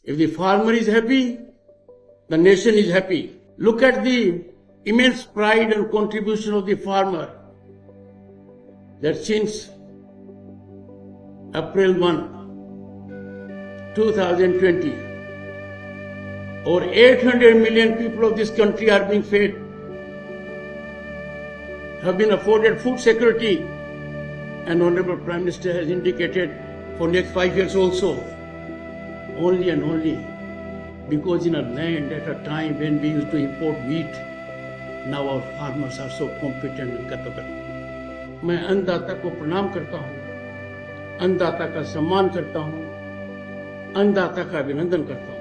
If the farmer is happy, the nation is happy. Look at the immense pride and contribution of the farmer that since April 1, 2020, over 800 million people of this country are being fed, have been afforded food security, and Honorable Prime Minister has indicated for next 5 years also, only and only because in a land at a time when we used to import wheat, now our farmers are so competent and capable. मैं अन्नदाता को प्रणाम करता हूँ, अन्नदाता का सम्मान करता हूँ, अन्नदाता का अभिनंदन करता हूँ.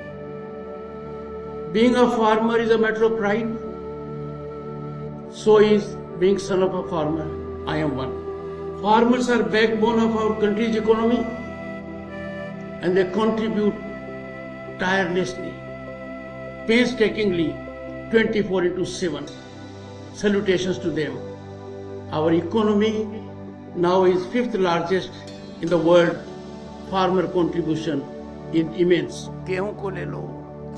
Being a farmer is a matter of pride. So is being son of a farmer. I am one. Farmers are backbone of our country's economy, and they contribute tirelessly, painstakingly, 24/7. Salutations to them. Our economy now is 5th largest in the world. Farmer contribution is immense. गेहूं को ले लो,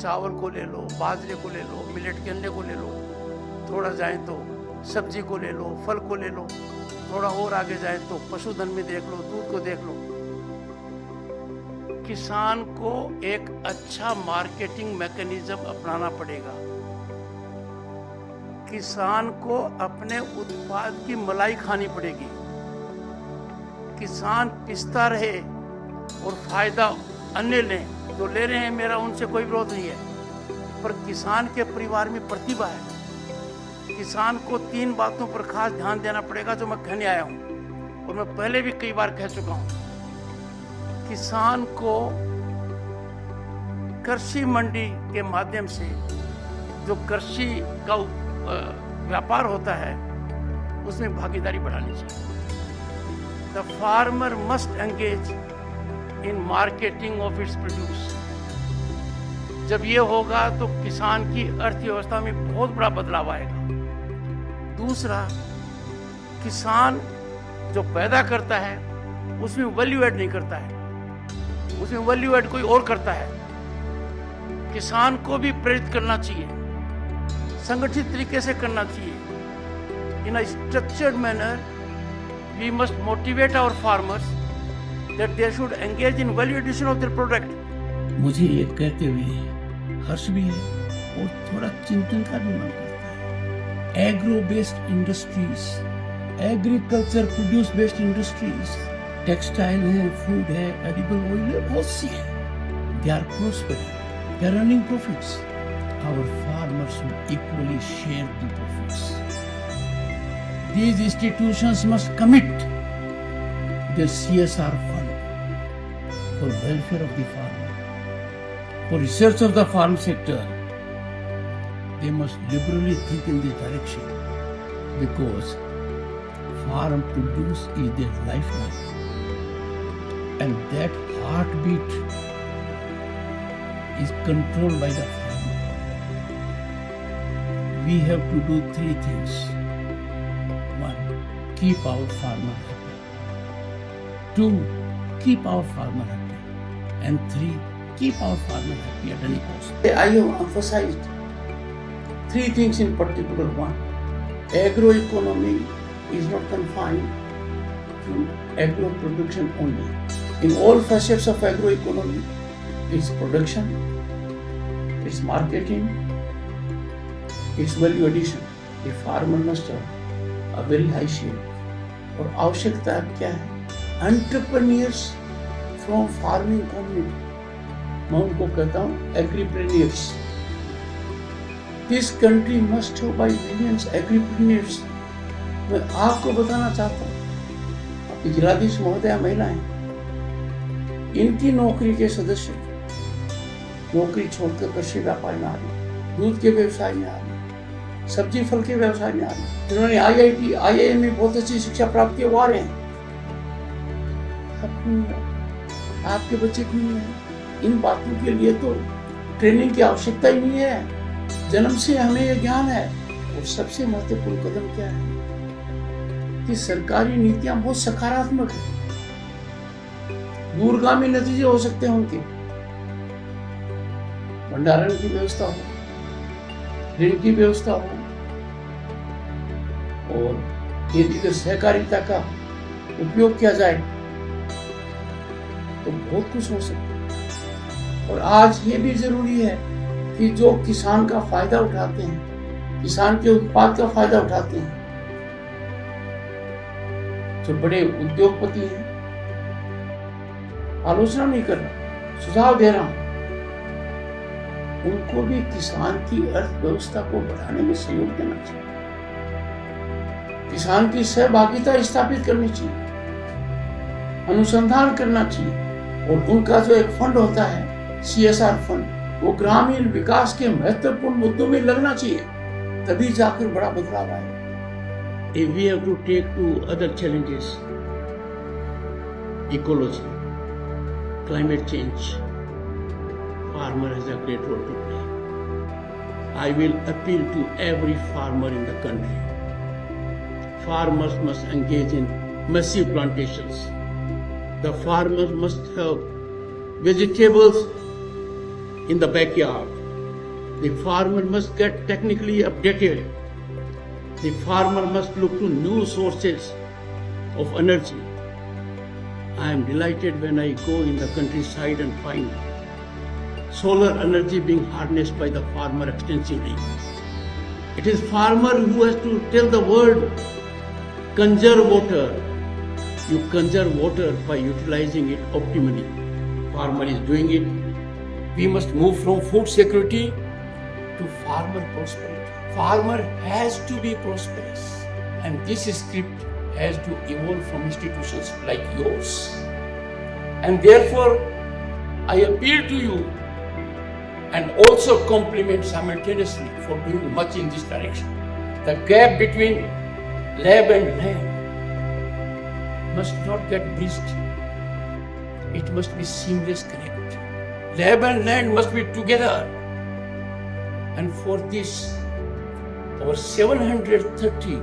चावल को ले लो, बाजरे को ले लो, millet के अंडे को ले लो, थोड़ा जाए तो सब्जी को ले लो, फल को ले लो, थोड़ा और आगे जाए तो पशुधन में देख लो, दूध को देख लो. किसान को एक अच्छा मार्केटिंग मैकेनिज्म अपनाना पड़ेगा. किसान को अपने उत्पाद की मलाई खानी पड़ेगी. किसान पिसता रहे और फायदा अन्य लें, जो ले रहे हैं मेरा उनसे कोई विरोध नहीं है, पर किसान के परिवार में प्रतिभा है. किसान को 3 बातों पर खास ध्यान देना पड़ेगा जो मैं कहने आया हूं, और मैं पहले भी कई बार कह चुका हूं. किसान को कृषि मंडी के माध्यम से जो कृषि का व्यापार होता है उसमें भागीदारी बढ़ानी चाहिए. The farmer must engage in marketing of its produce. जब ये होगा तो किसान की अर्थव्यवस्था में बहुत बड़ा बदलाव आएगा. दूसरा, किसान जो पैदा करता है उसमें वैल्यू ऐड नहीं करता है, उसमें वैल्यू ऐड कोई और करता है. किसान को भी प्रेरित करना चाहिए, संगठित तरीके से करना चाहिए. In a structured manner we must motivate our farmers that they should engage in value addition of their product. मुझे ये कहते हुए हर्ष भी है और थोड़ा चिंतन का भी मन करता है. Agro based industries, agriculture produce based industries, textile है, फूड है, एडिबल ऑयल है, बहुत सी है. They are prospering, they are earning profits. Our farmers should equally share the profits. These institutions must commit their CSR fund for welfare of the farmer, for research of the farm sector. They must liberally think in this direction, because farm produce is their lifeline, and that heartbeat is controlled by the farmer. We have to do 3 things. 1, keep our farmer happy. 2, keep our farmer happy. And 3, keep our farmer happy at any cost. I have emphasized 3 things in particular. 1, agroeconomy is not confined to agro production only. In all facets of agroeconomy, its production, its marketing, its value addition, the farmer must have a very high share. और आवश्यकता क्या है? Entrepreneurs from farming community, मैं उनको कहता हूँ एग्रीप्रेन्योर्स. This country must have by millions agripreneurs. मैं आपको बताना चाहता हूँ, जिलाधीश महोदया महिलाएं, इनकी नौकरी के सदस्य नौकरी छोड़कर कृषि व्यापार में आ रही, दूध के व्यवसाय में आ रही, सब्जी फल के व्यवसाय में आ रही, जिन्होंने IIT, IIM में बहुत अच्छी शिक्षा प्राप्त की, वो आ रहे हैं. आपके बच्चे क्यों नहीं है? इन बातों के लिए तो ट्रेनिंग की आवश्यकता ही नहीं है. जन्म से हमें यह ज्ञान है. और सबसे महत्वपूर्ण कदम क्या है कि सरकारी नीतियां बहुत सकारात्मक है, दूरगामी नतीजे हो सकते हैं उनके. भंडारण की व्यवस्था हो, ऋण की व्यवस्था हो और खेती सहकारिता का उपयोग किया जाए तो बहुत कुछ हो सकता है। और आज ये भी जरूरी है कि जो किसान का फायदा उठाते हैं, किसान के उत्पाद का फायदा उठाते हैं, जो बड़े उद्योगपति हैं, आलोचना नहीं कर रहा, सुझाव दे रहा हूं, उनको भी किसान की अर्थव्यवस्था को बढ़ाने में सहयोग देना चाहिए, किसान की सहभागिता स्थापित करनी चाहिए, अनुसंधान करना चाहिए। और उनका जो एक फंड होता है CSR फंड, वो ग्रामीण विकास के महत्वपूर्ण मुद्दों में लगना चाहिए, तभी जाकर बड़ा बदलाव आएगा। If we have to take to other challenges, ecology, climate change, farmer has a great role to play. I will appeal to every farmer in the country. Farmers must engage in massive plantations. The farmers must have vegetables in the backyard. The farmer must get technically updated. The farmer must look to new sources of energy. I am delighted when I go in the countryside and find solar energy being harnessed by the farmer extensively. It is farmer who has to tell the world, conserve water. You conserve water by utilizing it optimally. Farmer is doing it. We must move from food security to farmer prosperity. Farmer has to be prosperous, and this script has to evolve from institutions like yours. And therefore, I appeal to you and also compliment simultaneously for doing much in this direction. The gap between lab and land must not get bridged. It must be seamless connect. Lab and land must be together. And for this, our 730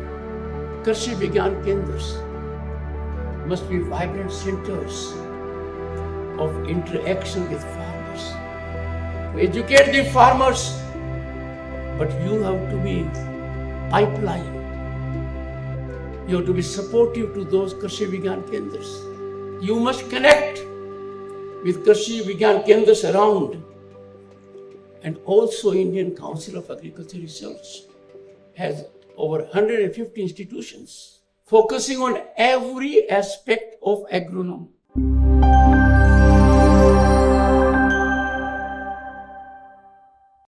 Krishi Vigyan Kendras must be vibrant centers of interaction with farmers. To educate the farmers, but you have to be pipeline. You have to be supportive to those Krishi Vigyan Kendras. You must connect with Krishi Vigyan Kendras around. And also Indian Council of Agriculture Research has over 150 institutions focusing on every aspect of agronomy.